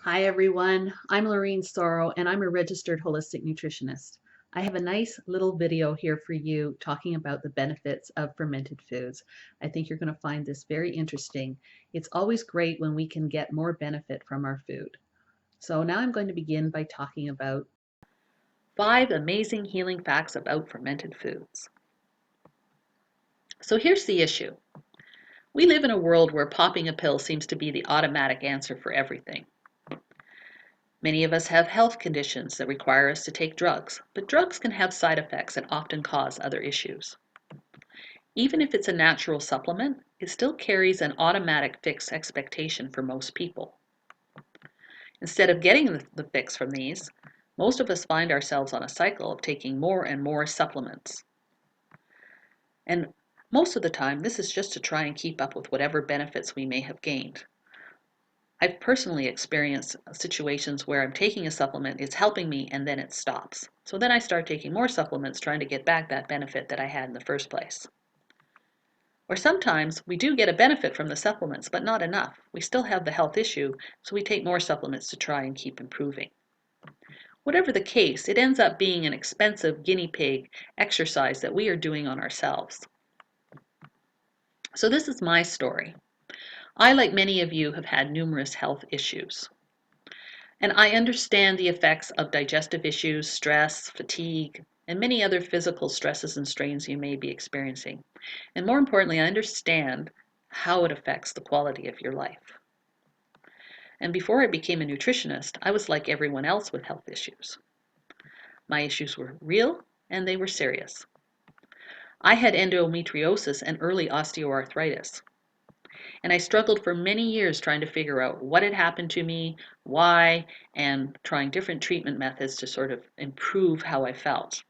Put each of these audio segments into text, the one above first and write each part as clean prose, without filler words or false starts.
Hi everyone, I'm Lorene Sorrow and I'm a registered holistic nutritionist. I have a nice little video here for you talking about the benefits of fermented foods. I think you're going to find this very interesting. It's always great when we can get more benefit from our food. So now I'm going to begin by talking about 5 amazing healing facts about fermented foods. So here's the issue. We live in a world where popping a pill seems to be the automatic answer for everything. Many of us have health conditions that require us to take drugs, but drugs can have side effects and often cause other issues. Even if it's a natural supplement, it still carries an automatic fixed expectation for most people. Instead of getting the fix from these, most of us find ourselves on a cycle of taking more and more supplements. And most of the time, this is just to try and keep up with whatever benefits we may have gained. I've personally experienced situations where I'm taking a supplement, it's helping me, and then it stops. So then I start taking more supplements trying to get back that benefit that I had in the first place. Or sometimes we do get a benefit from the supplements, but not enough. We still have the health issue, so we take more supplements to try and keep improving. Whatever the case, it ends up being an expensive guinea pig exercise that we are doing on ourselves. So this is my story. I, like many of you, have had numerous health issues. And I understand the effects of digestive issues, stress, fatigue, and many other physical stresses and strains you may be experiencing. And more importantly, I understand how it affects the quality of your life. And before I became a nutritionist, I was like everyone else with health issues. My issues were real and they were serious. I had endometriosis and early osteoarthritis. And I struggled for many years trying to figure out what had happened to me, why, and trying different treatment methods to sort of improve how I felt.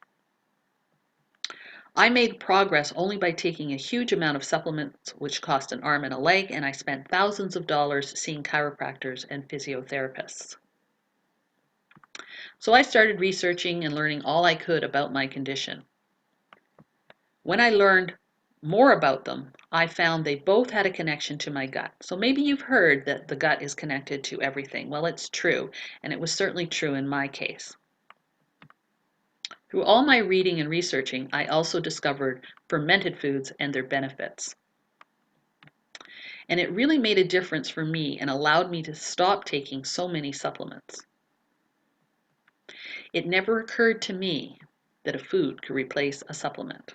I made progress only by taking a huge amount of supplements, which cost an arm and a leg, and I spent thousands of dollars seeing chiropractors and physiotherapists. So I started researching and learning all I could about my condition. When I learned more about them, I found they both had a connection to my gut. So maybe you've heard that the gut is connected to everything. Well, it's true, and it was certainly true in my case. Through all my reading and researching, I also discovered fermented foods and their benefits. And it really made a difference for me and allowed me to stop taking so many supplements. It never occurred to me that a food could replace a supplement.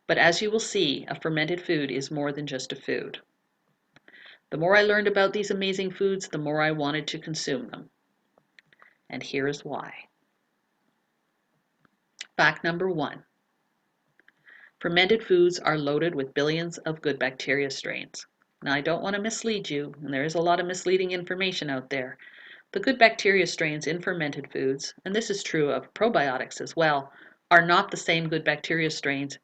But as you will see, a fermented food is more than just a food. The more I learned about these amazing foods, the more I wanted to consume them. And here is why. Fact number 1. Fermented foods are loaded with billions of good bacteria strains. Now, I don't want to mislead you, and there is a lot of misleading information out there. The good bacteria strains in fermented foods, and this is true of probiotics as well, are not the same good bacteria strains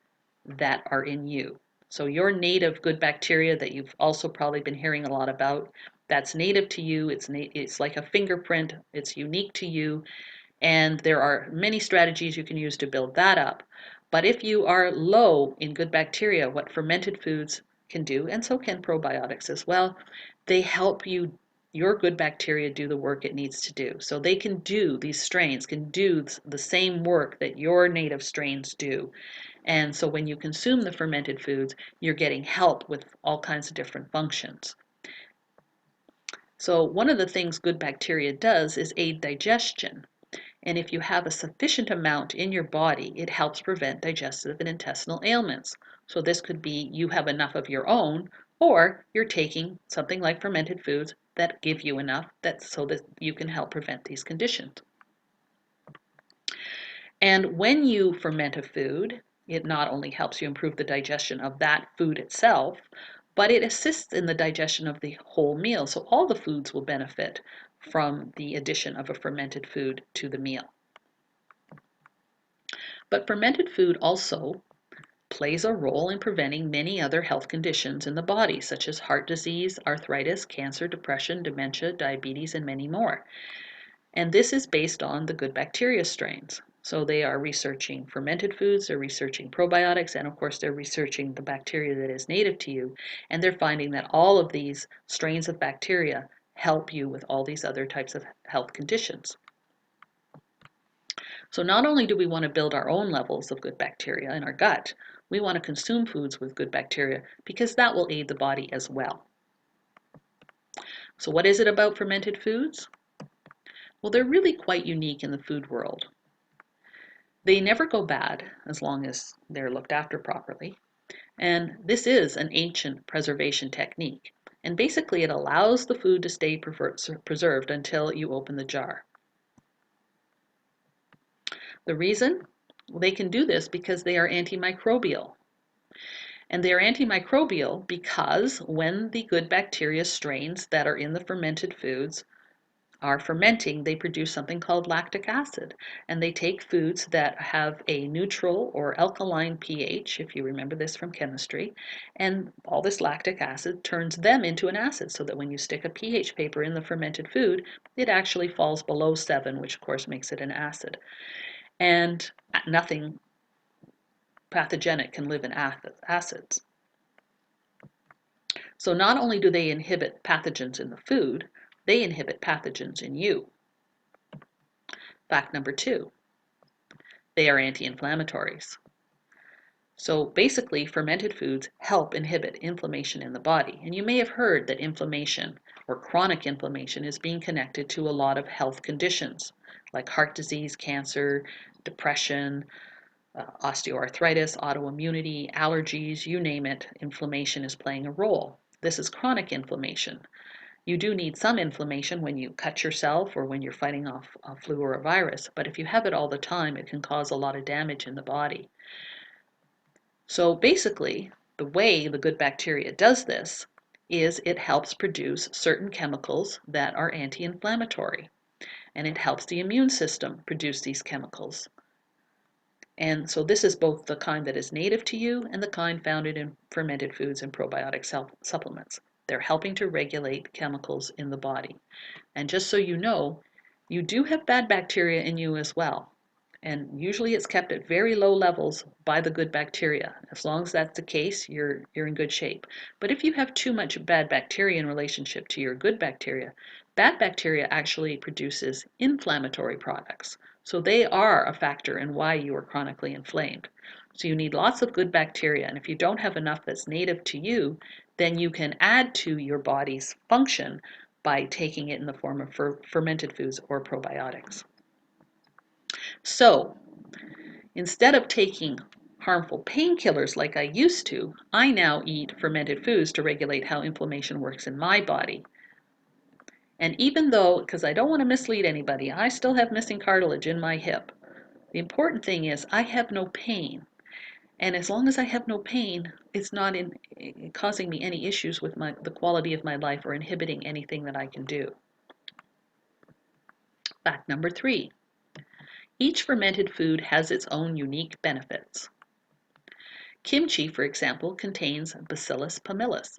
that are in you. So your native good bacteria that you've also probably been hearing a lot about, that's native to you, it's like a fingerprint, it's unique to you, and there are many strategies you can use to build that up. But if you are low in good bacteria, what fermented foods can do, and so can probiotics as well, they help your good bacteria do the work it needs to do. So they can do, these strains can do the same work that your native strains do. And so when you consume the fermented foods, you're getting help with all kinds of different functions. So one of the things good bacteria does is aid digestion. And if you have a sufficient amount in your body, it helps prevent digestive and intestinal ailments. So this could be you have enough of your own, or you're taking something like fermented foods that give you enough so that you can help prevent these conditions. And when you ferment a food, it not only helps you improve the digestion of that food itself, but it assists in the digestion of the whole meal. So all the foods will benefit from the addition of a fermented food to the meal. But fermented food also plays a role in preventing many other health conditions in the body, such as heart disease, arthritis, cancer, depression, dementia, diabetes, and many more. And this is based on the good bacteria strains. So they are researching fermented foods, they're researching probiotics, and of course they're researching the bacteria that is native to you. And they're finding that all of these strains of bacteria help you with all these other types of health conditions. So not only do we want to build our own levels of good bacteria in our gut, we want to consume foods with good bacteria because that will aid the body as well. So what is it about fermented foods? Well, they're really quite unique in the food world. They never go bad as long as they're looked after properly. And this is an ancient preservation technique. And basically it allows the food to stay preserved until you open the jar. The reason? Well, they can do this because they are antimicrobial. And they are antimicrobial because when the good bacteria strains that are in the fermented foods are fermenting, they produce something called lactic acid. And they take foods that have a neutral or alkaline pH, if you remember this from chemistry, and all this lactic acid turns them into an acid so that when you stick a pH paper in the fermented food, it actually falls below 7, which of course makes it an acid. And nothing pathogenic can live in acids. So not only do they inhibit pathogens in the food, they inhibit pathogens in you. Fact number 2, they are anti-inflammatories. So basically, fermented foods help inhibit inflammation in the body. And you may have heard that inflammation or chronic inflammation is being connected to a lot of health conditions like heart disease, cancer, depression, osteoarthritis, autoimmunity, allergies, you name it, inflammation is playing a role. This is chronic inflammation. You do need some inflammation when you cut yourself or when you're fighting off a flu or a virus, but if you have it all the time, it can cause a lot of damage in the body. So basically, the way the good bacteria does this is it helps produce certain chemicals that are anti-inflammatory, and it helps the immune system produce these chemicals. And so this is both the kind that is native to you and the kind found in fermented foods and probiotic supplements. They're helping to regulate chemicals in the body. And just so you know, you do have bad bacteria in you as well. And usually it's kept at very low levels by the good bacteria. As long as that's the case, you're in good shape. But if you have too much bad bacteria in relationship to your good bacteria, bad bacteria actually produces inflammatory products. So they are a factor in why you are chronically inflamed. So you need lots of good bacteria, and if you don't have enough that's native to you, then you can add to your body's function by taking it in the form of fermented foods or probiotics. So instead of taking harmful painkillers like I used to, I now eat fermented foods to regulate how inflammation works in my body. And even though, because I don't want to mislead anybody, I still have missing cartilage in my hip, the important thing is I have no pain. And as long as I have no pain, it's not causing me any issues with the quality of my life or inhibiting anything that I can do. Fact number 3, each fermented food has its own unique benefits. Kimchi, for example, contains Bacillus pumilus.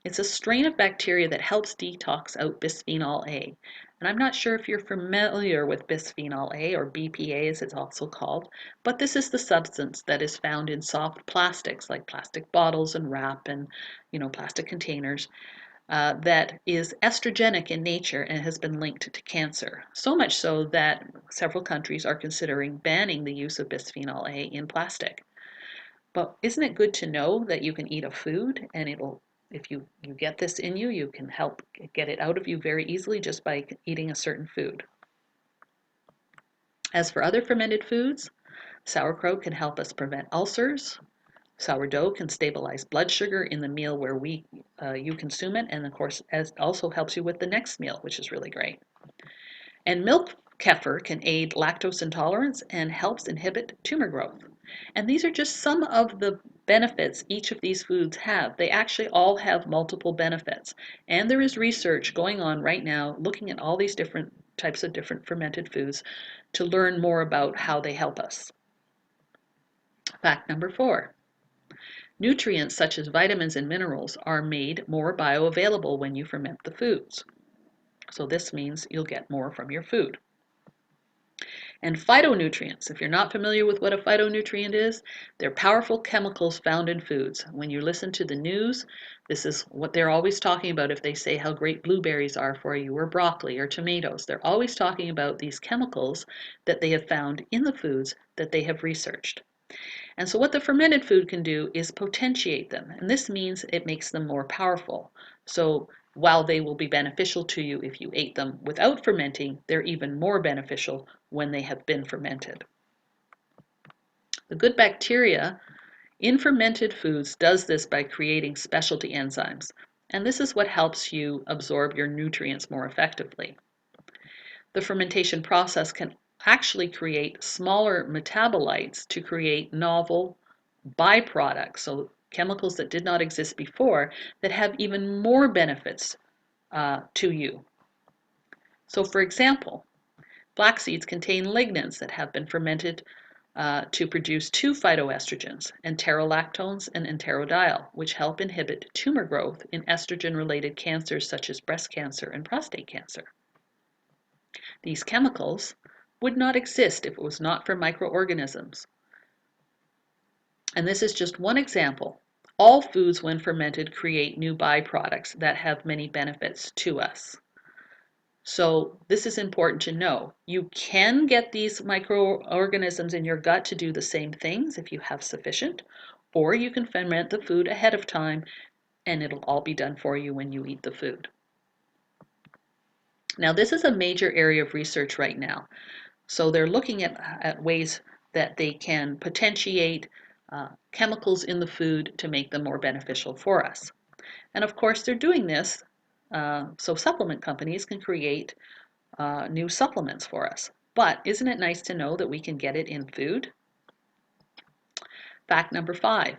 It's a strain of bacteria that helps detox out bisphenol A. And I'm not sure if you're familiar with bisphenol A, or BPA as it's also called, but this is the substance that is found in soft plastics like plastic bottles and wrap and plastic containers that is estrogenic in nature and has been linked to cancer. So much so that several countries are considering banning the use of bisphenol A in plastic. But isn't it good to know that you can eat a food and if you get this in you, you can help get it out of you very easily just by eating a certain food. As for other fermented foods, sauerkraut can help us prevent ulcers. Sourdough can stabilize blood sugar in the meal where you consume it, and of course also helps you with the next meal, which is really great. And milk kefir can aid lactose intolerance and helps inhibit tumor growth. And these are just some of the benefits each of these foods have. They actually all have multiple benefits. And there is research going on right now looking at all these different types of different fermented foods to learn more about how they help us. Fact number 4. Nutrients such as vitamins and minerals are made more bioavailable when you ferment the foods. So this means you'll get more from your food. And phytonutrients, if you're not familiar with what a phytonutrient is, they're powerful chemicals found in foods. When you listen to the news, this is what they're always talking about if they say how great blueberries are for you, or broccoli, or tomatoes. They're always talking about these chemicals that they have found in the foods that they have researched. And so what the fermented food can do is potentiate them. And this means it makes them more powerful. So while they will be beneficial to you if you ate them without fermenting, they're even more beneficial when they have been fermented. The good bacteria in fermented foods does this by creating specialty enzymes. And this is what helps you absorb your nutrients more effectively. The fermentation process can actually create smaller metabolites to create novel byproducts, so chemicals that did not exist before that have even more benefits to you. So for example, flax seeds contain lignans that have been fermented to produce two phytoestrogens, enterolactones and enterodiol, which help inhibit tumor growth in estrogen-related cancers such as breast cancer and prostate cancer. These chemicals would not exist if it was not for microorganisms. And this is just one example. All foods, when fermented, create new byproducts that have many benefits to us. So this is important to know. You can get these microorganisms in your gut to do the same things if you have sufficient, or you can ferment the food ahead of time and it'll all be done for you when you eat the food. Now this is a major area of research right now. So they're looking at ways that they can potentiate chemicals in the food to make them more beneficial for us. And of course they're doing this so supplement companies can create new supplements for us. But isn't it nice to know that we can get it in food? Fact number 5,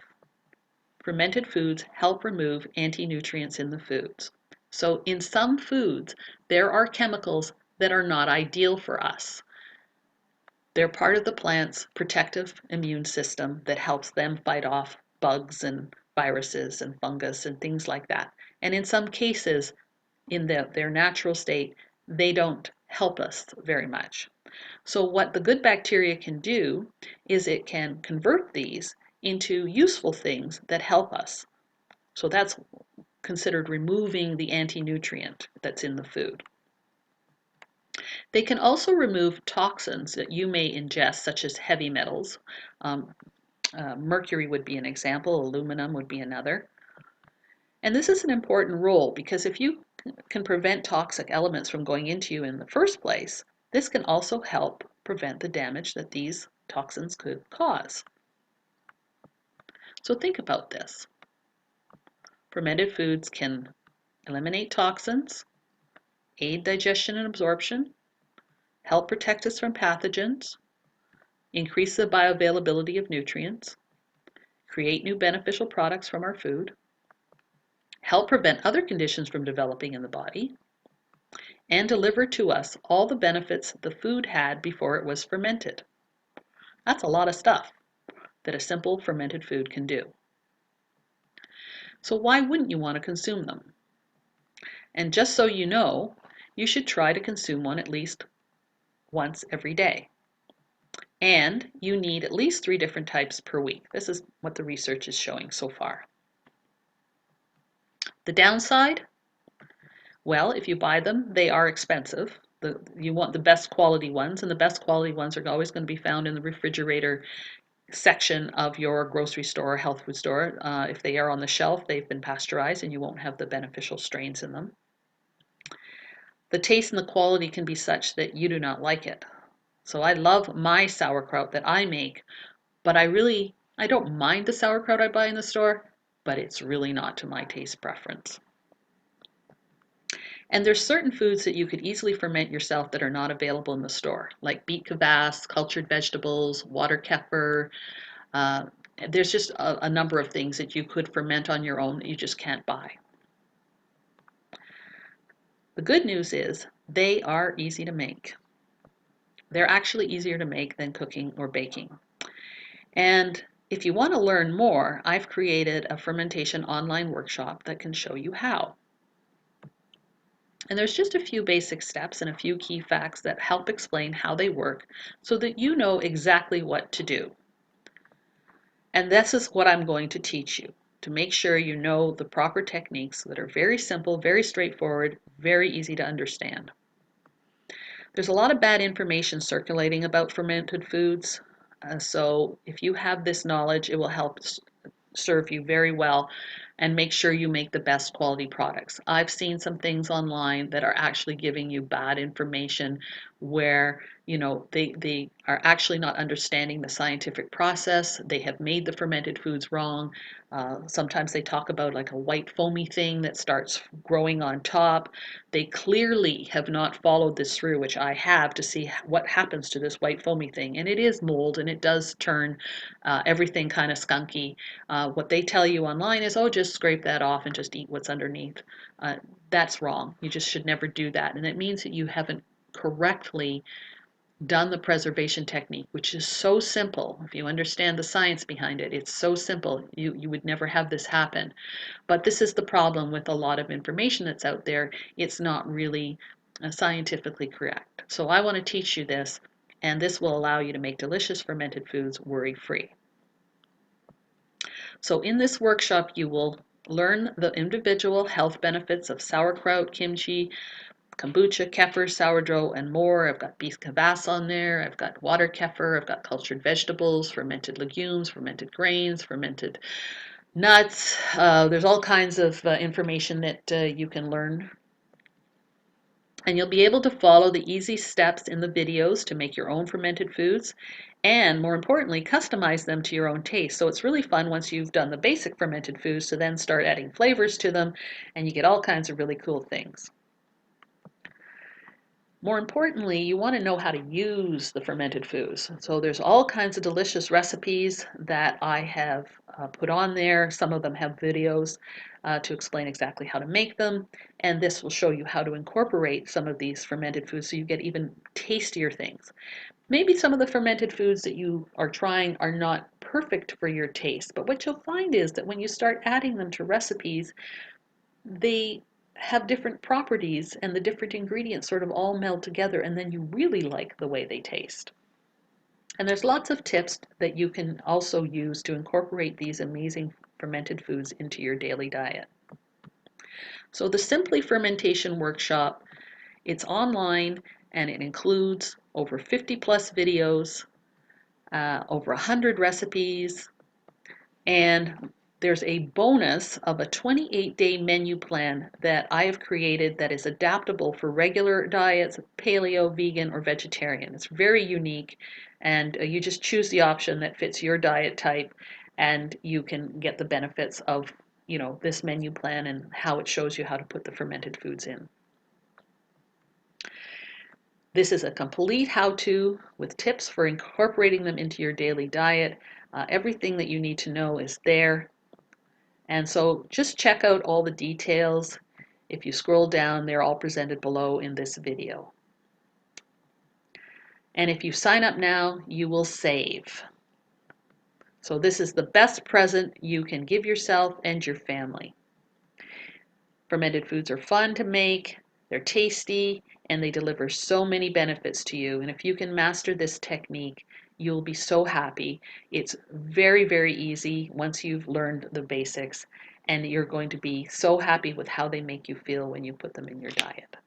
fermented foods help remove anti-nutrients in the foods. So in some foods, there are chemicals that are not ideal for us. They're part of the plant's protective immune system that helps them fight off bugs and viruses and fungus and things like that. And in some cases, in their natural state, they don't help us very much. So what the good bacteria can do is it can convert these into useful things that help us. So that's considered removing the anti-nutrient that's in the food. They can also remove toxins that you may ingest, such as heavy metals. Mercury would be an example, aluminum would be another. And this is an important role because if you can prevent toxic elements from going into you in the first place, this can also help prevent the damage that these toxins could cause. So think about this. Fermented foods can eliminate toxins, aid digestion and absorption, help protect us from pathogens, increase the bioavailability of nutrients, create new beneficial products from our food, help prevent other conditions from developing in the body, and deliver to us all the benefits the food had before it was fermented. That's a lot of stuff that a simple fermented food can do. So why wouldn't you want to consume them? And just so you know, you should try to consume one at least once every day. And you need at least 3 different types per week. This is what the research is showing so far. The downside? Well, if you buy them, they are expensive. You want the best quality ones, and the best quality ones are always going to be found in the refrigerator section of your grocery store or health food store. If they are on the shelf, they've been pasteurized and you won't have the beneficial strains in them. The taste and the quality can be such that you do not like it. So I love my sauerkraut that I make, but I don't mind the sauerkraut I buy in the store, but it's really not to my taste preference. And there's certain foods that you could easily ferment yourself that are not available in the store, like beet kvass, cultured vegetables, water kefir. There's just a number of things that you could ferment on your own that you just can't buy. The good news is they are easy to make. They're actually easier to make than cooking or baking. And if you want to learn more, I've created a fermentation online workshop that can show you how. And there's just a few basic steps and a few key facts that help explain how they work so that you know exactly what to do. And this is what I'm going to teach you to make sure you know the proper techniques that are very simple, very straightforward, very easy to understand. There's a lot of bad information circulating about fermented foods. So if you have this knowledge, it will help serve you very well and make sure you make the best quality products. I've seen some things online that are actually giving you bad information where they are actually not understanding the scientific process. They have made the fermented foods wrong. Sometimes they talk about like a white foamy thing that starts growing on top. They clearly have not followed this through, which I have, to see what happens to this white foamy thing. And it is mold, and it does turn everything kind of skunky. What they tell you online is, oh, just scrape that off and just eat what's underneath. That's wrong. You just should never do that. And it means that you haven't correctly done the preservation technique, which is so simple. If you understand the science behind it, it's so simple. You would never have this happen. But this is the problem with a lot of information that's out there. It's not really scientifically correct. So I want to teach you this, and this will allow you to make delicious fermented foods worry-free. So in this workshop, you will learn the individual health benefits of sauerkraut, kimchi, kombucha, kefir, sourdough, and more. I've got beef kvass on there. I've got water kefir. I've got cultured vegetables, fermented legumes, fermented grains, fermented nuts. There's all kinds of information that you can learn. And you'll be able to follow the easy steps in the videos to make your own fermented foods, and more importantly, customize them to your own taste. So it's really fun once you've done the basic fermented foods to then start adding flavors to them, and you get all kinds of really cool things. More importantly, you want to know how to use the fermented foods. So there's all kinds of delicious recipes that I have put on there. Some of them have videos to explain exactly how to make them. And this will show you how to incorporate some of these fermented foods so you get even tastier things. Maybe some of the fermented foods that you are trying are not perfect for your taste, but what you'll find is that when you start adding them to recipes, they have different properties and the different ingredients sort of all meld together, and then you really like the way they taste. And there's lots of tips that you can also use to incorporate these amazing fermented foods into your daily diet. So the Simply Fermentation Workshop, it's online, and it includes over 50 plus videos, over 100 recipes, and there's a bonus of a 28-day menu plan that I have created that is adaptable for regular diets, paleo, vegan, or vegetarian. It's very unique, and you just choose the option that fits your diet type, and you can get the benefits of this menu plan and how it shows you how to put the fermented foods in. This is a complete how-to with tips for incorporating them into your daily diet. Everything that you need to know is there. And so just check out all the details. If you scroll down, they're all presented below in this video. And if you sign up now, you will save. So this is the best present you can give yourself and your family. Fermented foods are fun to make, they're tasty, and they deliver so many benefits to you. And if you can master this technique, you'll be so happy. It's very, very easy once you've learned the basics, and you're going to be so happy with how they make you feel when you put them in your diet.